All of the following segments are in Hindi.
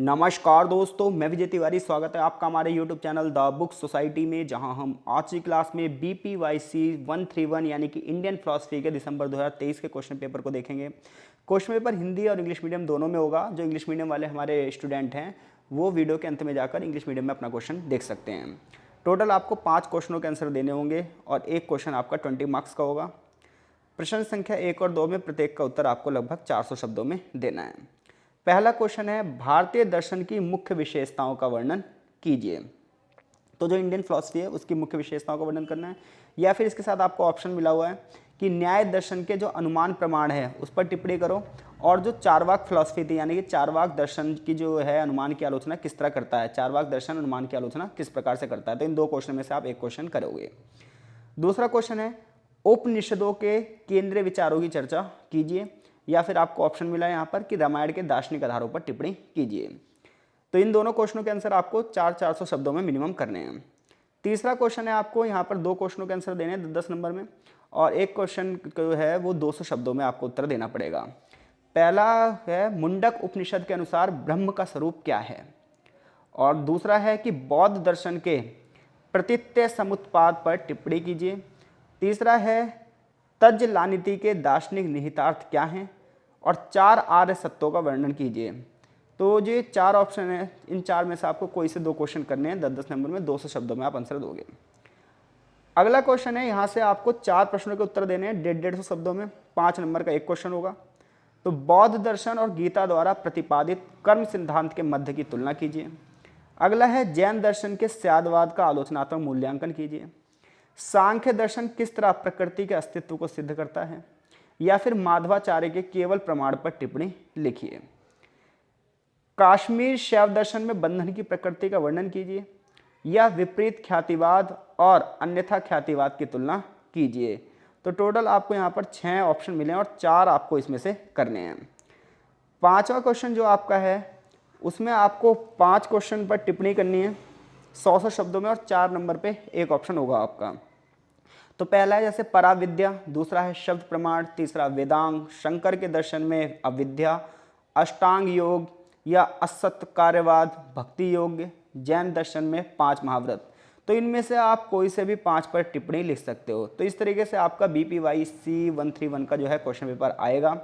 नमस्कार दोस्तों, मैं विजय तिवारी। स्वागत है आपका हमारे YouTube channel the book society में, जहां हम आज की क्लास में BPYC 131 यानी कि इंडियन फिलॉसफी के दिसंबर 2023 के क्वेश्चन पेपर को देखेंगे। क्वेश्चन पेपर हिंदी और इंग्लिश मीडियम दोनों में होगा। जो इंग्लिश मीडियम वाले हमारे स्टूडेंट हैं वो वीडियो के अंत में जाकर इंग्लिश मीडियम में अपना क्वेश्चन देख सकते हैं। टोटल आपको 5 क्वेश्चनों के आंसर देने होंगे और एक क्वेश्चन आपका 20 मार्क्स का होगा। प्रश्न संख्या 1 और 2 में प्रत्येक का उत्तर आपको लगभग 400 शब्दों में देना है। पहला क्वेश्चन है, भारतीय दर्शन की मुख्य विशेषताओं का वर्णन कीजिए। तो जो इंडियन फिलॉसफी है उसकी मुख्य विशेषताओं का वर्णन करना है, या फिर इसके साथ आपको ऑप्शन मिला हुआ है कि न्याय दर्शन के जो अनुमान प्रमाण है उस पर टिप्पणी करो, और जो चारवाक फिलॉसफी थी यानी कि चारवाक दर्शन की जो है अनुमान की आलोचना किस तरह करता है, चारवाक दर्शन अनुमान की आलोचना किस प्रकार से करता है। तो इन दो क्वेश्चन में से आप एक क्वेश्चन करोगे। दूसरा क्वेश्चन है, उपनिषदों के केंद्रीय विचारों की चर्चा कीजिए, या फिर आपको ऑप्शन मिला है यहाँ पर कि रामायण के दार्शनिक आधारों पर टिप्पणी कीजिए। तो इन दोनों क्वेश्चनों के आंसर आपको 400 शब्दों में मिनिमम करने हैं। तीसरा क्वेश्चन है, आपको यहाँ पर 2 क्वेश्चनों के आंसर देने हैं 10 नंबर में, और एक क्वेश्चन जो है वो 200 शब्दों में आपको उत्तर देना पड़ेगा। पहला है, मुंडक उपनिषद के अनुसार ब्रह्म का स्वरूप क्या है, और दूसरा है कि बौद्ध दर्शन के प्रतीत्य समुत्पाद पर टिप्पणी कीजिए। तीसरा है, तज्ज लानीति के दार्शनिक निहितार्थ क्या हैं, और 4 आर्य सत्यों का वर्णन कीजिए। तो ये 4 ऑप्शन है, इन 4 में से आपको कोई से 2 क्वेश्चन करने हैं 10-10 नंबर में, 200 शब्दों में आप आंसर दोगे। अगला क्वेश्चन है, यहाँ से आपको 4 प्रश्नों के उत्तर देने हैं 150-150 शब्दों में, 5 नंबर का एक क्वेश्चन होगा। तो बौद्ध दर्शन और गीता द्वारा प्रतिपादित कर्म सिद्धांत के मध्य की तुलना कीजिए। अगला है, जैन दर्शन के स्यादवाद का आलोचनात्मक मूल्यांकन कीजिए। सांख्य दर्शन किस तरह प्रकृति के अस्तित्व को सिद्ध करता है, या फिर माधवाचार्य के केवल प्रमाण पर टिप्पणी लिखिए। काश्मीर शैव दर्शन में बंधन की प्रकृति का वर्णन कीजिए, या विपरीत ख्यातिवाद और अन्यथा ख्यातिवाद की तुलना कीजिए। तो टोटल आपको यहाँ पर 6 ऑप्शन मिले और 4 आपको इसमें से करने हैं। 5वां क्वेश्चन जो आपका है उसमें आपको 5 क्वेश्चन पर टिप्पणी करनी है 100 शब्दों में, और 4 नंबर पे एक ऑप्शन होगा आपका। तो पहला है जैसे पराविद्या, दूसरा है शब्द प्रमाण, तीसरा वेदांग, शंकर के दर्शन में अविद्या, अष्टांग योग या असत कार्यवाद, भक्ति योग, जैन दर्शन में 5 महाव्रत। तो इनमें से आप कोई से भी 5 पर टिप्पणी लिख सकते हो। तो इस तरीके से आपका BPYC 131 का जो है क्वेश्चन पेपर आएगा।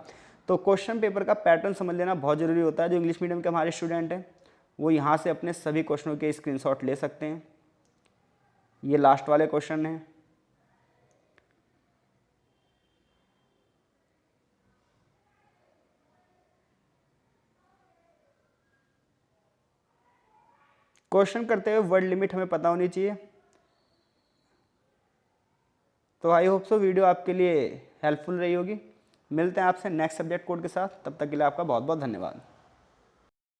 तो क्वेश्चन पेपर का पैटर्न समझ लेना बहुत ज़रूरी होता है। जो इंग्लिश मीडियम के हमारे स्टूडेंट हैं वो यहाँ से अपने सभी क्वेश्चनों के स्क्रीनशॉट ले सकते हैं। ये लास्ट वाले क्वेश्चन हैं। क्वेश्चन करते हुए वर्ड लिमिट हमें पता होनी चाहिए। तो आई होप सो वीडियो आपके लिए हेल्पफुल रही होगी। मिलते हैं आपसे नेक्स्ट सब्जेक्ट कोड के साथ, तब तक के लिए आपका बहुत बहुत धन्यवाद।